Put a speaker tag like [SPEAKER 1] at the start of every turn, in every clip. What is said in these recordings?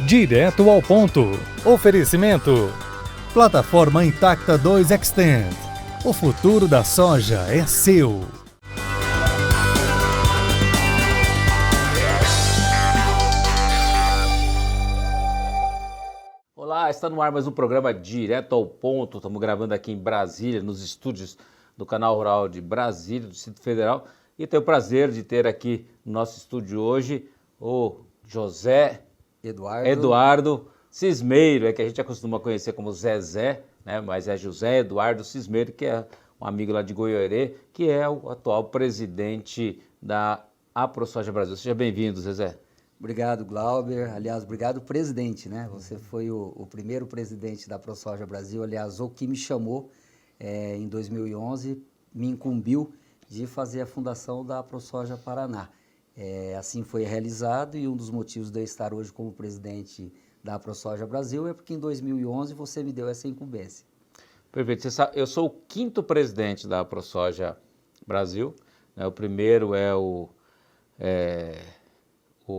[SPEAKER 1] Direto ao ponto. Oferecimento. Plataforma Intacta 2 Extend. O futuro da soja é seu.
[SPEAKER 2] Olá, está no ar mais um programa Direto ao Ponto. Estamos gravando aqui em Brasília, nos estúdios do Canal Rural de Brasília, do Distrito Federal. E tenho o prazer de ter aqui no nosso estúdio hoje o José Eduardo Cismeiro, que a gente acostuma conhecer como Zezé, né? Mas é José Eduardo Cismeiro, que é um amigo lá de Goiôerê, que é o atual presidente da AproSoja Brasil. Seja bem-vindo, Zezé.
[SPEAKER 3] Obrigado, Glauber. Aliás, obrigado, presidente, né? Você foi o primeiro presidente da AproSoja Brasil. Aliás, o que me chamou em 2011, me incumbiu de fazer a fundação da AproSoja Paraná. Assim foi realizado e um dos motivos de eu estar hoje como presidente da AproSoja Brasil é porque em 2011 você me deu essa incumbência.
[SPEAKER 2] Perfeito. Você sabe, eu sou o 5º presidente da AproSoja Brasil, né? O primeiro é o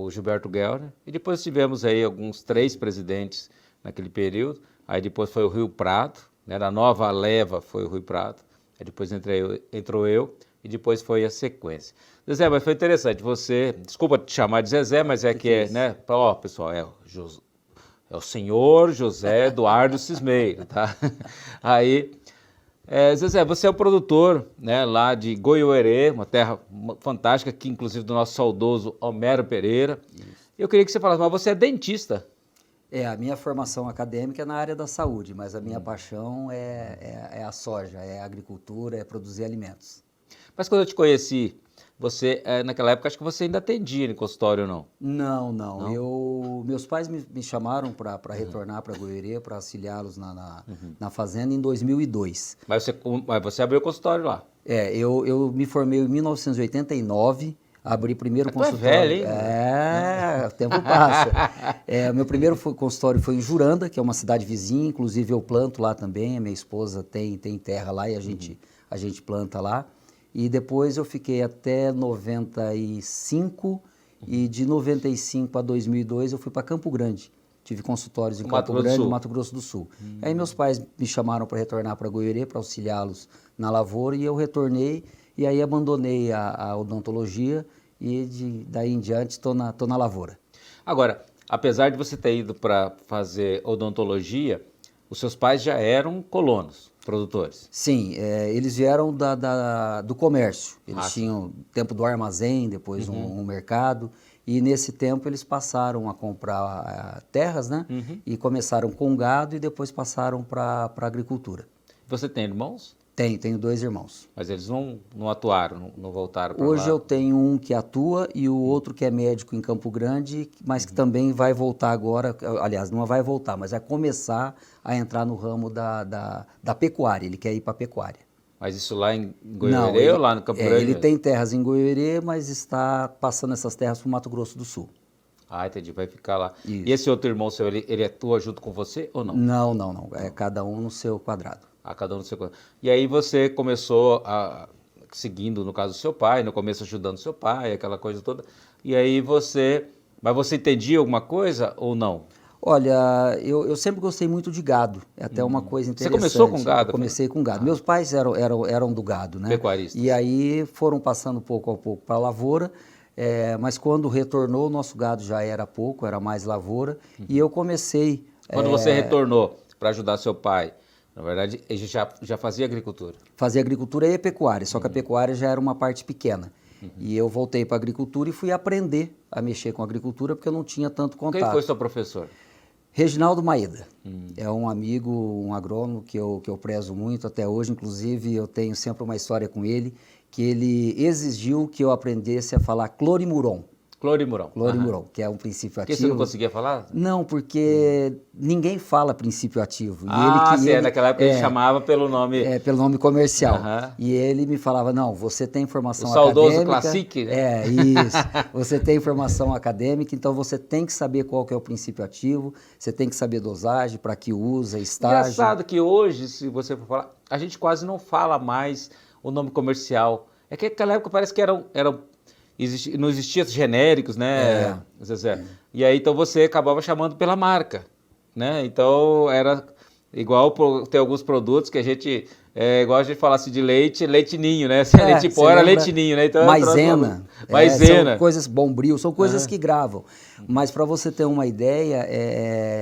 [SPEAKER 2] Gilberto Guelner, e depois tivemos aí alguns 3 presidentes naquele período. Aí depois foi o Rio Prado, né? Na nova leva foi o Rio Prado, aí depois entrou eu, e depois foi a sequência. Zezé, mas foi interessante, você, desculpa te chamar de Zezé, mas né, ó, pessoal, é o senhor José Eduardo Cismeiro, tá? Aí, Zezé, você é o produtor, né, lá de Goiôerê, uma terra fantástica, que inclusive do nosso saudoso Homero Pereira. Isso. Eu queria que você falasse, mas você é dentista.
[SPEAKER 3] A minha formação acadêmica é na área da saúde, mas a minha paixão é a soja, é a agricultura, é produzir alimentos.
[SPEAKER 2] Mas quando eu te conheci, você, naquela época, acho que você ainda atendia no consultório, não?
[SPEAKER 3] Não. Meus pais me chamaram para retornar para Goiôerê, para auxiliá-los na fazenda em 2002.
[SPEAKER 2] Mas você abriu o consultório lá?
[SPEAKER 3] Eu me formei em 1989, abri primeiro consultório.
[SPEAKER 2] É velho, hein?
[SPEAKER 3] O tempo passa. Meu primeiro consultório foi em Juranda, que é uma cidade vizinha, inclusive eu planto lá também, a minha esposa tem terra lá e a gente planta lá. E depois eu fiquei até 95 e de 95 a 2002 eu fui para Campo Grande. Tive consultórios em Campo Grande, Mato Grosso do Sul. Aí meus pais me chamaram para retornar para Goiôerê, para auxiliá-los na lavoura, e eu retornei e aí abandonei a odontologia e daí em diante estou na lavoura. Agora,
[SPEAKER 2] apesar de você ter ido para fazer odontologia, os seus pais já eram colonos, produtores?
[SPEAKER 3] Sim, eles vieram do comércio. Eles tinham tempo do armazém, depois um mercado, e nesse tempo eles passaram a comprar terras, né? E começaram com gado e depois passaram para a agricultura.
[SPEAKER 2] Você tem irmãos?
[SPEAKER 3] Tenho 2 irmãos.
[SPEAKER 2] Mas eles não atuaram, não voltaram para lá?
[SPEAKER 3] Hoje eu tenho um que atua e o outro que é médico em Campo Grande, mas que também vai voltar agora, aliás, não vai voltar, mas vai começar a entrar no ramo da pecuária, ele quer ir para a pecuária.
[SPEAKER 2] Mas isso lá em Goiôerê ou lá no Campo Grande?
[SPEAKER 3] Ele tem terras em Goiôerê, mas está passando essas terras para o Mato Grosso do Sul.
[SPEAKER 2] Ah, entendi, vai ficar lá.
[SPEAKER 3] Isso.
[SPEAKER 2] E esse outro irmão seu, ele atua junto com você ou não?
[SPEAKER 3] Não, cada um no seu quadrado.
[SPEAKER 2] Cada um no seu quadrado. E aí você começou seguindo, no caso do seu pai, no começo ajudando seu pai, aquela coisa toda. E aí mas você entendia alguma coisa ou não?
[SPEAKER 3] Olha, eu sempre gostei muito de gado, é até uma coisa interessante.
[SPEAKER 2] Você começou com gado?
[SPEAKER 3] Eu comecei com gado. Meus pais eram do gado, né?
[SPEAKER 2] Pecuaristas.
[SPEAKER 3] E aí foram passando pouco a pouco para a lavoura, mas quando retornou, o nosso gado já era pouco, era mais lavoura, e eu comecei...
[SPEAKER 2] Quando você retornou para ajudar seu pai, na verdade, ele já fazia agricultura?
[SPEAKER 3] Fazia agricultura e pecuária, só que a pecuária já era uma parte pequena. E eu voltei para a agricultura e fui aprender a mexer com a agricultura, porque eu não tinha tanto contato.
[SPEAKER 2] Quem foi seu professor?
[SPEAKER 3] Reginaldo Maeda. É um amigo, um agrônomo que eu prezo muito até hoje. Inclusive, eu tenho sempre uma história com ele, que ele exigiu que eu aprendesse a falar clorimuron. Clorimuron, que é um princípio ativo.
[SPEAKER 2] Que você não conseguia falar?
[SPEAKER 3] Não, porque ninguém fala princípio ativo.
[SPEAKER 2] Naquela época ele chamava pelo nome...
[SPEAKER 3] pelo nome comercial. E ele me falava, não, você tem informação
[SPEAKER 2] acadêmica... O
[SPEAKER 3] saudoso
[SPEAKER 2] Classic, né?
[SPEAKER 3] Isso. Você tem informação acadêmica, então você tem que saber qual que é o princípio ativo, você tem que saber dosagem, para que usa, estágio...
[SPEAKER 2] Engraçado que hoje, se você for falar, a gente quase não fala mais o nome comercial. É que naquela época parece que eram não existia genéricos, né, Zezé? E aí, então, você acabava chamando pela marca, né? Então, era igual tem alguns produtos que a gente, igual a gente falasse de leite ninho, né? Leite pó era leite ninho, né? Então,
[SPEAKER 3] maisena.
[SPEAKER 2] Maisena.
[SPEAKER 3] São coisas, Bombril, são coisas que gravam. Mas para você ter uma ideia,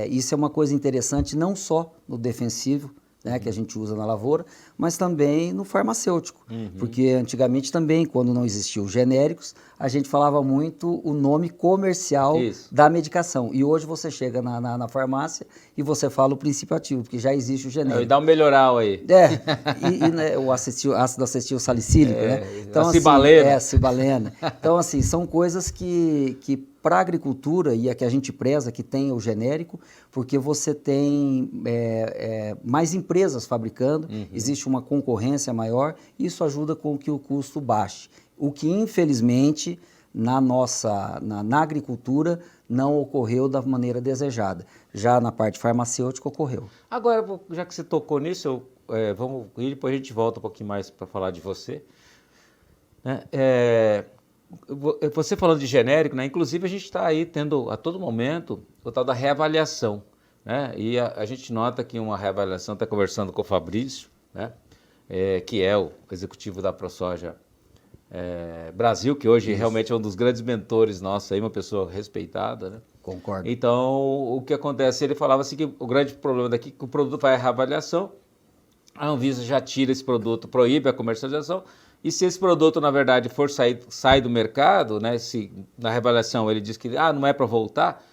[SPEAKER 3] isso é uma coisa interessante não só no defensivo, né, que a gente usa na lavoura, mas também no farmacêutico. Porque antigamente também, quando não existiam os genéricos, a gente falava muito o nome comercial da medicação. E hoje você chega na farmácia e você fala o princípio ativo, porque já existe o genérico.
[SPEAKER 2] E dá um melhoral aí.
[SPEAKER 3] Né, o ácido acetil salicílico, né?
[SPEAKER 2] Então, a cibalena.
[SPEAKER 3] A cibalena. Então, assim, são coisas que para a agricultura, e a que a gente preza, que tem o genérico, porque você tem mais empresas fabricando, existe uma concorrência maior, e isso ajuda com que o custo baixe. O que, infelizmente, na agricultura, não ocorreu da maneira desejada. Já na parte farmacêutica, ocorreu.
[SPEAKER 2] Agora, já que você tocou nisso, vamos ir, depois a gente volta um pouquinho mais para falar de você. Né? Você falando de genérico, né? Inclusive a gente está aí tendo a todo momento o tal da reavaliação, né? E a gente nota que uma reavaliação, está conversando com o Fabrício, né? Que é o executivo da ProSoja Brasil, que hoje realmente é um dos grandes mentores nossos, aí, uma pessoa respeitada, né?
[SPEAKER 3] Concordo.
[SPEAKER 2] Então, o que acontece, ele falava assim que o grande problema daqui é que o produto vai à reavaliação, a Anvisa já tira esse produto, proíbe a comercialização. E se esse produto, na verdade, for sair do mercado, né, se na reavaliação ele diz que não é para voltar,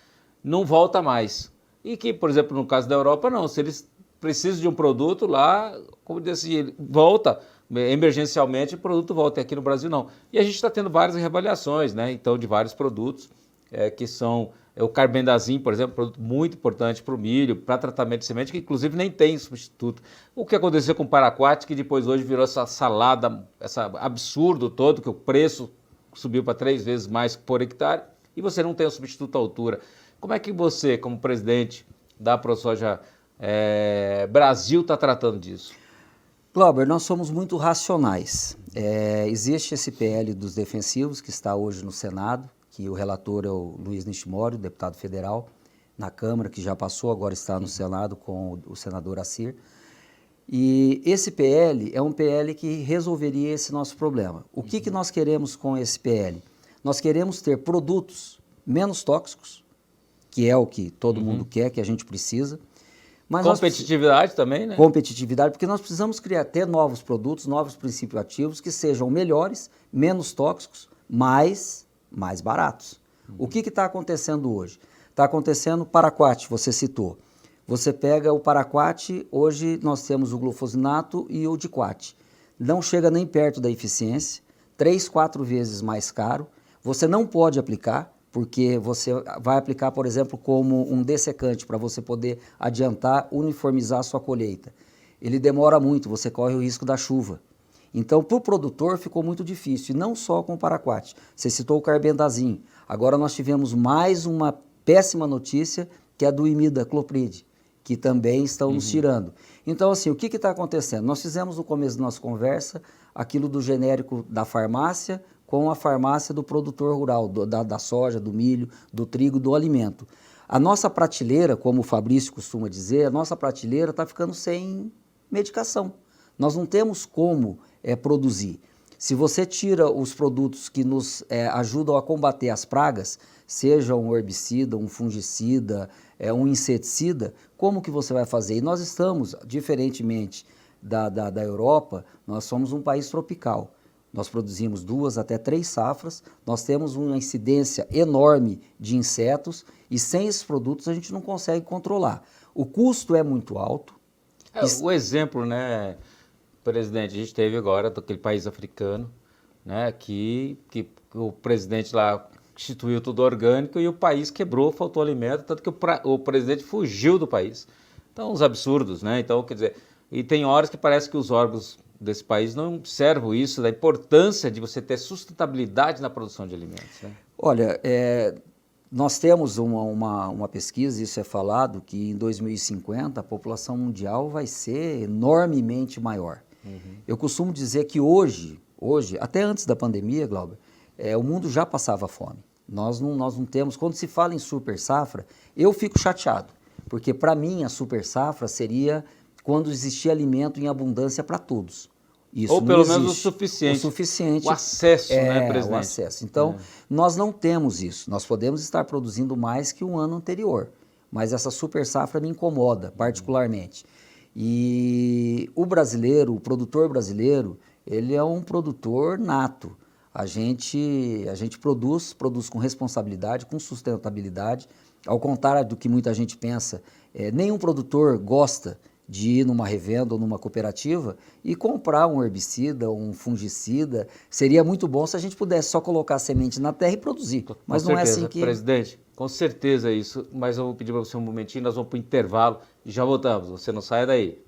[SPEAKER 2] não volta mais. E que, por exemplo, no caso da Europa, não. Se eles precisam de um produto lá, como diz assim, ele volta emergencialmente, o produto volta. E aqui no Brasil, não. E a gente está tendo várias reavaliações, né, então, de vários produtos que são... O carbendazim, por exemplo, produto muito importante para o milho, para tratamento de semente, que inclusive nem tem substituto. O que aconteceu com o paraquat, que depois hoje virou essa salada, esse absurdo todo, que o preço subiu para 3 vezes mais por hectare, e você não tem o substituto à altura. Como é que você, como presidente da ProSoja Brasil, está tratando disso?
[SPEAKER 3] Glauber, nós somos muito racionais. Existe esse PL dos defensivos, que está hoje no Senado, que o relator é o Luiz Nishimori, deputado federal, na Câmara, que já passou, agora está no Senado com o senador Assir. E esse PL é um PL que resolveria esse nosso problema. O que nós queremos com esse PL? Nós queremos ter produtos menos tóxicos, que é o que todo mundo quer, que a gente precisa. Mas
[SPEAKER 2] competitividade também, né?
[SPEAKER 3] Competitividade, porque nós precisamos ter novos produtos, novos princípios ativos que sejam melhores, menos tóxicos, mais baratos. O que está acontecendo hoje? Está acontecendo o paraquat, você citou. Você pega o paraquat, hoje nós temos o glufosinato e o diquat. Não chega nem perto da eficiência, 3, 4 vezes mais caro. Você não pode aplicar, porque você vai aplicar, por exemplo, como um dessecante, para você poder adiantar, uniformizar a sua colheita. Ele demora muito, você corre o risco da chuva. Então, para o produtor ficou muito difícil, e não só com o paraquat. Você citou o carbendazim. Agora nós tivemos mais uma péssima notícia, que é a do imidacloprid, que também estão nos tirando. Então, assim, o que está acontecendo? Nós fizemos no começo da nossa conversa aquilo do genérico da farmácia com a farmácia do produtor rural, da soja, do milho, do trigo, do alimento. A nossa prateleira, como o Fabrício costuma dizer, a nossa prateleira está ficando sem medicação. Nós não temos como produzir. Se você tira os produtos que nos ajudam a combater as pragas, seja um herbicida, um fungicida, um inseticida, como que você vai fazer? E nós estamos, diferentemente da Europa, nós somos um país tropical. Nós produzimos 2 até 3 safras, nós temos uma incidência enorme de insetos e sem esses produtos a gente não consegue controlar. O custo é muito alto.
[SPEAKER 2] O exemplo, né, presidente, a gente teve agora daquele país africano, né, que o presidente lá instituiu tudo orgânico e o país quebrou, faltou alimento, tanto que o presidente fugiu do país. Então, uns absurdos, né? Então, quer dizer, e tem horas que parece que os órgãos desse país não observam isso, da importância de você ter sustentabilidade na produção de alimentos, né?
[SPEAKER 3] Olha, nós temos uma pesquisa, isso é falado, que em 2050 a população mundial vai ser enormemente maior. Eu costumo dizer que hoje, até antes da pandemia, Glauber, o mundo já passava fome. Nós não temos, quando se fala em super safra, eu fico chateado, porque para mim a super safra seria quando existia alimento em abundância para todos. Isso
[SPEAKER 2] ou pelo menos
[SPEAKER 3] existe.
[SPEAKER 2] O suficiente.
[SPEAKER 3] O
[SPEAKER 2] acesso, né, presidente?
[SPEAKER 3] O acesso. Então, nós não temos isso. Nós podemos estar produzindo mais que o ano anterior, mas essa super safra me incomoda particularmente. E o brasileiro, o produtor brasileiro, ele é um produtor nato. A gente produz com responsabilidade, com sustentabilidade. Ao contrário do que muita gente pensa, nenhum produtor gosta de ir numa revenda ou numa cooperativa e comprar um herbicida, um fungicida. Seria muito bom se a gente pudesse só colocar a semente na terra e produzir. Mas não é assim que...
[SPEAKER 2] Presidente, com certeza é isso, mas eu vou pedir para você um momentinho, nós vamos para o intervalo e já voltamos. Você não saia daí.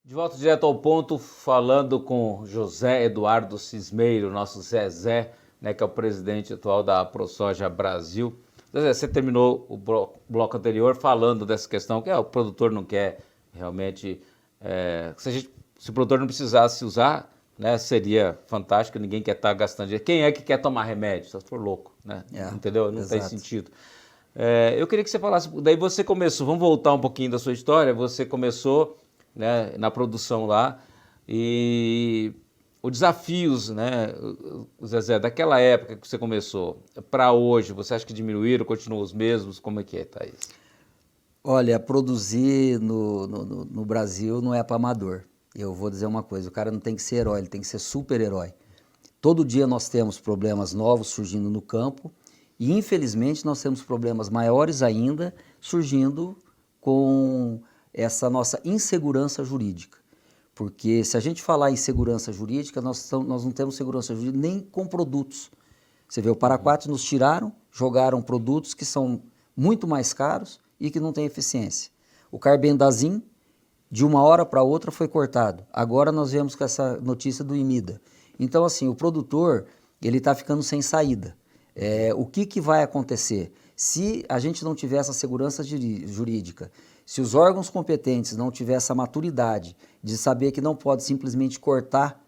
[SPEAKER 2] De volta direto ao ponto, falando com José Eduardo Cismeiro, nosso Zezé, né, que é o presidente atual da ProSoja Brasil. Você terminou o bloco anterior falando dessa questão, que o produtor não quer realmente... se o produtor não precisasse usar, né, seria fantástico, ninguém quer estar gastando dinheiro. Quem é que quer tomar remédio? Se for louco, né? Entendeu? Não tem sentido. Eu queria que você falasse, daí você começou, vamos voltar um pouquinho da sua história, você começou, né, na produção lá e... Os desafios, né, Zezé, daquela época que você começou para hoje, você acha que diminuíram, continuam os mesmos? Como é que é, Thaís?
[SPEAKER 3] Olha, produzir no Brasil não é para amador. Eu vou dizer uma coisa, o cara não tem que ser herói, ele tem que ser super-herói. Todo dia nós temos problemas novos surgindo no campo e, infelizmente, nós temos problemas maiores ainda surgindo com essa nossa insegurança jurídica. Porque se a gente falar em segurança jurídica, nós não temos segurança jurídica nem com produtos. Você vê, o Paraquat nos tiraram, jogaram produtos que são muito mais caros e que não têm eficiência. O Carbendazim, de uma hora para outra, foi cortado. Agora nós vemos com essa notícia do Imida. Então, assim, o produtor, ele está ficando sem saída. O que vai acontecer? Se a gente não tiver essa segurança jurídica, se os órgãos competentes não tiverem essa maturidade de saber que não pode simplesmente cortar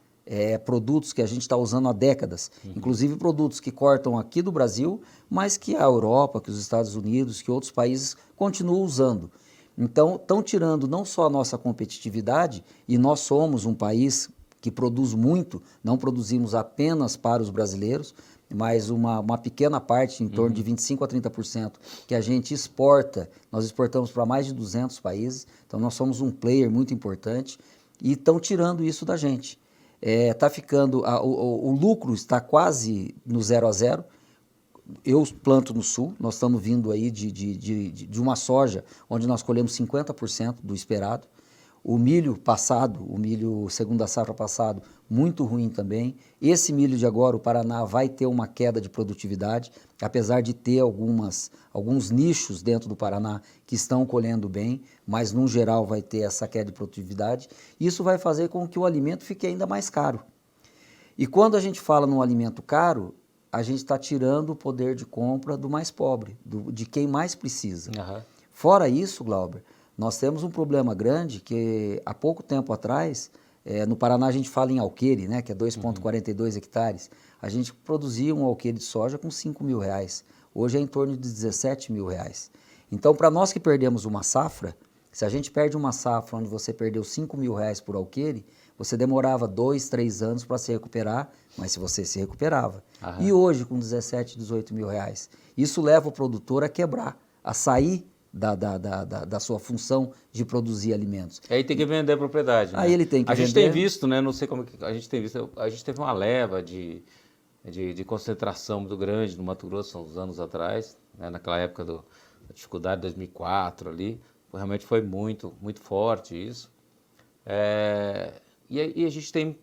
[SPEAKER 3] produtos que a gente está usando há décadas, inclusive produtos que cortam aqui do Brasil, mas que a Europa, que os Estados Unidos, que outros países continuam usando. Então, estão tirando não só a nossa competitividade, e nós somos um país que produz muito, não produzimos apenas para os brasileiros, mas uma pequena parte, em torno de 25% a 30%, que a gente exporta, nós exportamos para mais de 200 países, então nós somos um player muito importante e estão tirando isso da gente. Tá ficando, o lucro está quase no 0 a 0. Eu planto no sul, nós estamos vindo aí de uma soja onde nós colhemos 50% do esperado. O milho passado, o milho segunda safra passado, muito ruim também. Esse milho de agora, o Paraná, vai ter uma queda de produtividade, apesar de ter alguns nichos dentro do Paraná que estão colhendo bem, mas no geral vai ter essa queda de produtividade. Isso vai fazer com que o alimento fique ainda mais caro. E quando a gente fala num alimento caro, a gente está tirando o poder de compra do mais pobre, de quem mais precisa. Fora isso, Glauber, nós temos um problema grande que há pouco tempo atrás, no Paraná a gente fala em alqueire, né, que é 2,42 hectares. A gente produzia um alqueire de soja com R$5.000. Hoje é em torno de R$17.000. Então, para nós que perdemos uma safra, se a gente perde uma safra onde você perdeu R$5.000 por alqueire, você demorava 2, 3 anos para se recuperar, mas se você se recuperava. E hoje, com 17, 18 mil reais, isso leva o produtor a quebrar, a sair da sua função de produzir alimentos.
[SPEAKER 2] Aí tem que vender a propriedade, né?
[SPEAKER 3] Aí ele tem que vender.
[SPEAKER 2] A gente tem visto, né? Não sei como que a gente tem visto. A gente teve uma leva de concentração muito grande no Mato Grosso, há uns anos atrás, né? Naquela época da dificuldade de 2004 ali. Realmente foi muito, muito forte isso. E a gente tem...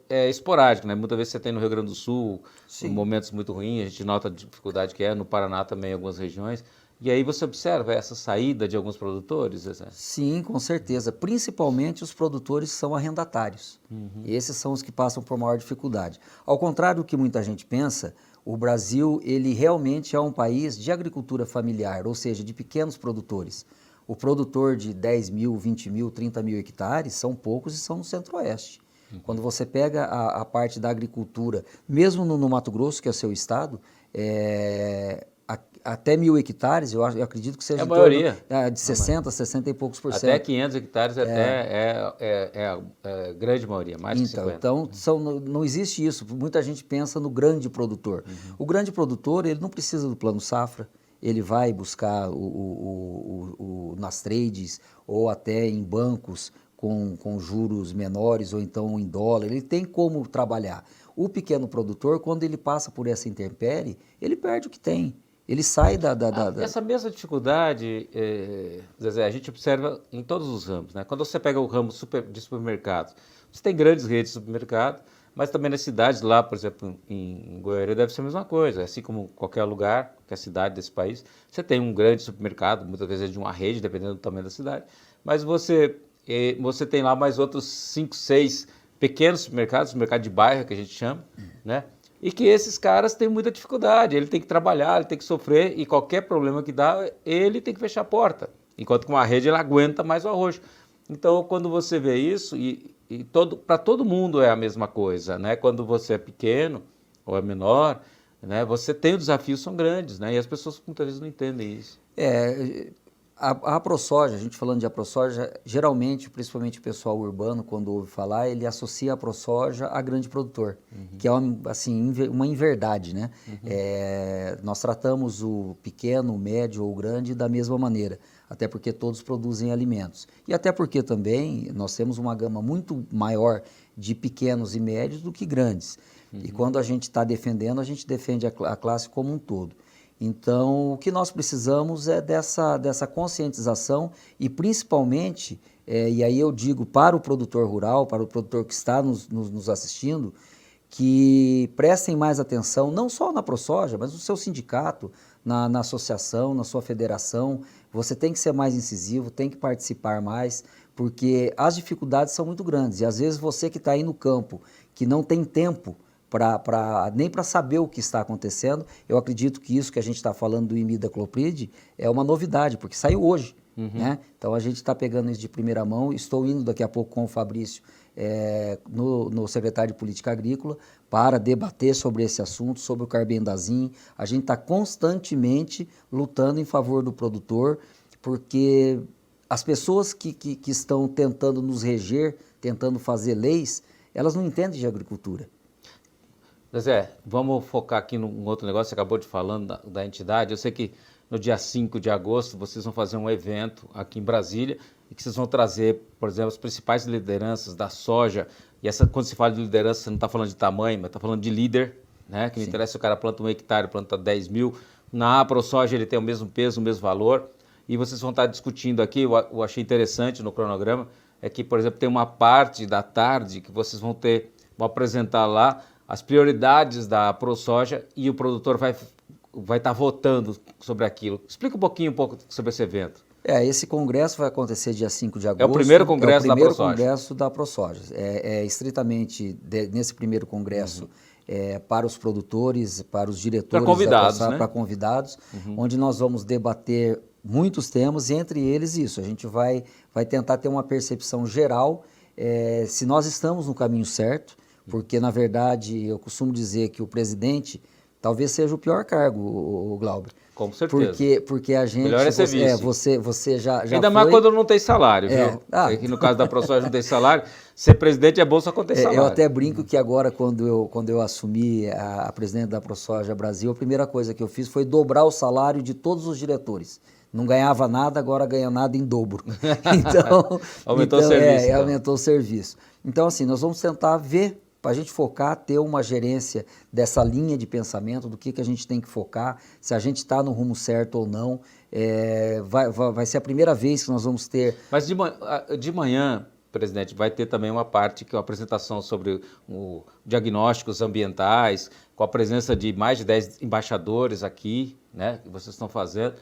[SPEAKER 2] É esporádico, né? Muitas vezes você tem no Rio Grande do Sul momentos muito ruins, a gente nota a dificuldade que é, no Paraná também, em algumas regiões. E aí você observa essa saída de alguns produtores?
[SPEAKER 3] Sim, com certeza. Principalmente os produtores que são arrendatários. Esses são os que passam por maior dificuldade. Ao contrário do que muita gente pensa, o Brasil ele realmente é um país de agricultura familiar, ou seja, de pequenos produtores. O produtor de 10 mil, 20 mil, 30 mil hectares são poucos e são no Centro-Oeste. Quando você pega a parte da agricultura, mesmo no Mato Grosso, que é o seu estado, até 1.000 hectares, eu acredito que seja
[SPEAKER 2] a maioria.
[SPEAKER 3] De 60, 60 e poucos por cento.
[SPEAKER 2] Até 500 hectares é a grande maioria, mais de 50.
[SPEAKER 3] Então, não existe isso. Muita gente pensa no grande produtor. O grande produtor, ele não precisa do plano safra, ele vai buscar nas trades ou até em bancos com juros menores ou então em dólar, ele tem como trabalhar. O pequeno produtor, quando ele passa por essa intempérie, ele perde o que tem. Ele sai
[SPEAKER 2] Essa mesma dificuldade, Zezé, a gente observa em todos os ramos, né? Quando você pega o ramo de supermercados, você tem grandes redes de supermercado, mas também nas cidades lá, por exemplo, em Goiânia, deve ser a mesma coisa. Assim como qualquer lugar, qualquer cidade desse país, você tem um grande supermercado, muitas vezes de uma rede, dependendo do tamanho da cidade, mas você tem lá mais outros 5, 6 pequenos supermercados, supermercado de bairro, que a gente chama, né? E que esses caras têm muita dificuldade, ele tem que trabalhar, ele tem que sofrer, e qualquer problema que dá, ele tem que fechar a porta. Enquanto que uma rede, ela aguenta mais o arroz. Então, quando você vê isso, para todo mundo é a mesma coisa, né? Quando você é pequeno ou é menor, né? Os desafios são grandes, né? E as pessoas muitas vezes não entendem isso.
[SPEAKER 3] A AproSoja, a gente falando de AproSoja, geralmente, principalmente o pessoal urbano, quando ouve falar, ele associa a AproSoja a grande produtor, que é uma inverdade, né? Nós tratamos o pequeno, o médio ou o grande da mesma maneira, até porque todos produzem alimentos. E até porque também nós temos uma gama muito maior de pequenos e médios do que grandes. E quando a gente está defendendo, a gente defende a classe como um todo. Então, o que nós precisamos é dessa conscientização e principalmente, e aí eu digo para o produtor rural, para o produtor que está nos assistindo, que prestem mais atenção, não só na AproSoja, mas no seu sindicato, na associação, na sua federação. Você tem que ser mais incisivo, tem que participar mais, porque as dificuldades são muito grandes. E às vezes você que está aí no campo, que não tem tempo, nem para saber o que está acontecendo, eu acredito que isso que a gente está falando do imidacloprid é uma novidade, porque saiu hoje. Né? Então a gente está pegando isso de primeira mão. Estou indo daqui a pouco com o Fabrício, no secretário de Política Agrícola, para debater sobre esse assunto, sobre o carbendazim. A gente está constantemente lutando em favor do produtor, porque as pessoas que estão tentando nos reger, tentando fazer leis, elas não entendem de agricultura.
[SPEAKER 2] Zezé, vamos focar aqui num outro negócio, você acabou de falando da entidade. Eu sei que no dia 5 de agosto vocês vão fazer um evento aqui em Brasília e que vocês vão trazer, por exemplo, as principais lideranças da soja. E quando se fala de liderança, você não está falando de tamanho, mas está falando de líder, né? Que não interessa se o cara planta 1 hectare, planta 10 mil. Na AproSoja ele tem o mesmo peso, o mesmo valor. E vocês vão estar discutindo aqui, eu achei interessante no cronograma, é que, por exemplo, tem uma parte da tarde que vocês vão apresentar lá as prioridades da AproSoja e o produtor vai estar votando sobre aquilo. Explica um pouco sobre esse evento.
[SPEAKER 3] Esse congresso vai acontecer dia 5 de agosto.
[SPEAKER 2] É o primeiro congresso da AproSoja.
[SPEAKER 3] É o primeiro congresso da AproSoja. Estritamente nesse primeiro congresso para os produtores, para os diretores, para convidados, onde nós vamos debater muitos temas, e entre eles isso. A gente vai tentar ter uma percepção geral se nós estamos no caminho certo, porque, na verdade, eu costumo dizer que o presidente talvez seja o pior cargo, o Glauber.
[SPEAKER 2] Com certeza.
[SPEAKER 3] Porque a gente...
[SPEAKER 2] Melhor é ser vice.
[SPEAKER 3] Você já
[SPEAKER 2] Ainda mais quando não tem salário, viu? Aqui no caso da AproSoja não tem salário. Ser presidente é bom só quando tem salário.
[SPEAKER 3] Eu até brinco que agora, quando eu assumi a presidente da AproSoja Brasil, a primeira coisa que eu fiz foi dobrar o salário de todos os diretores. Não ganhava nada, agora ganha nada em dobro. Então,
[SPEAKER 2] aumentou o serviço.
[SPEAKER 3] Aumentou o serviço. Então, assim, nós vamos tentar ver, para a gente focar, ter uma gerência dessa linha de pensamento, do que a gente tem que focar, se a gente está no rumo certo ou não. Vai ser a primeira vez que nós vamos ter...
[SPEAKER 2] Mas de manhã, presidente, vai ter também uma parte, que é uma apresentação sobre diagnósticos ambientais, com a presença de mais de 10 embaixadores aqui, né, que vocês estão fazendo.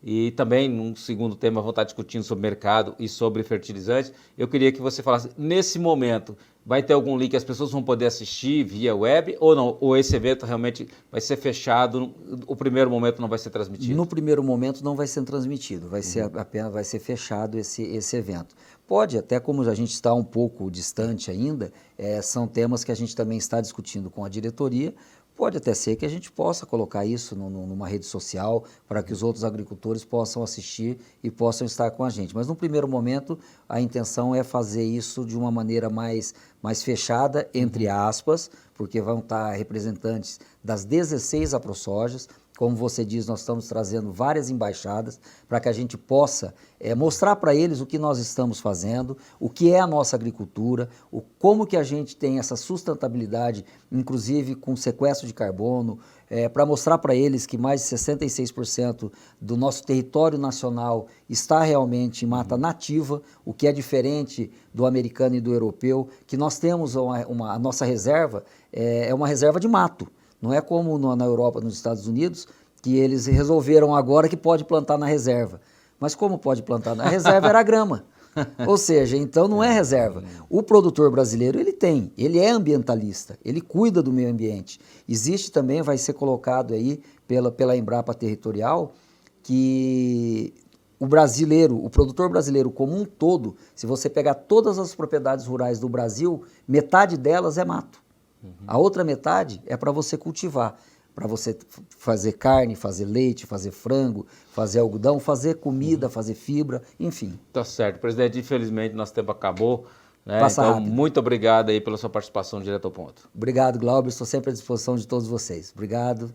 [SPEAKER 2] E também, num segundo tema, vão estar discutindo sobre mercado e sobre fertilizantes. Eu queria que você falasse, nesse momento, vai ter algum link que as pessoas vão poder assistir via web ou não? Ou esse evento realmente vai ser fechado, o primeiro momento não vai ser transmitido?
[SPEAKER 3] No primeiro momento não vai ser transmitido, vai ser apenas vai ser fechado esse evento. Pode, até como a gente está um pouco distante ainda, são temas que a gente também está discutindo com a diretoria. Pode até ser que a gente possa colocar isso numa rede social para que os outros agricultores possam assistir e possam estar com a gente. Mas no primeiro momento a intenção é fazer isso de uma maneira mais fechada, entre aspas, porque vão estar representantes das 16 AproSojas. Como você diz, nós estamos trazendo várias embaixadas para que a gente possa mostrar para eles o que nós estamos fazendo, o que é a nossa agricultura, como que a gente tem essa sustentabilidade, inclusive com sequestro de carbono, para mostrar para eles que mais de 66% do nosso território nacional está realmente em mata nativa, o que é diferente do americano e do europeu, que nós temos a nossa reserva, é uma reserva de mato. Não é como na Europa, nos Estados Unidos, que eles resolveram agora que pode plantar na reserva. Mas como pode plantar? Na reserva era grama. Ou seja, então não é reserva. O produtor brasileiro, ele é ambientalista, ele cuida do meio ambiente. Existe também, vai ser colocado aí pela Embrapa Territorial, que o produtor brasileiro como um todo, se você pegar todas as propriedades rurais do Brasil, metade delas é mato. A outra metade é para você cultivar, para você fazer carne, fazer leite, fazer frango, fazer algodão, fazer comida, fazer fibra, enfim.
[SPEAKER 2] Tá certo. Presidente, infelizmente nosso tempo acabou, né?
[SPEAKER 3] Passa
[SPEAKER 2] então,
[SPEAKER 3] rápido.
[SPEAKER 2] muito obrigado aí pela sua participação direto ao ponto.
[SPEAKER 3] Obrigado, Glauber. Estou sempre à disposição de todos vocês. Obrigado.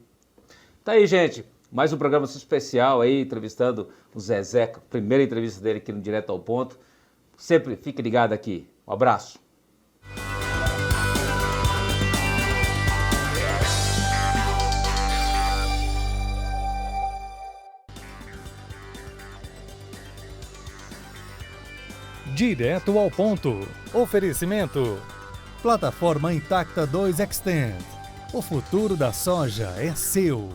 [SPEAKER 2] Tá aí, gente. Mais um programa especial aí, entrevistando o Zezé, primeira entrevista dele aqui no Direto ao Ponto. Sempre fique ligado aqui. Um abraço.
[SPEAKER 1] Direto ao ponto. Oferecimento. Plataforma Intacta 2 Extend. O futuro da soja é seu.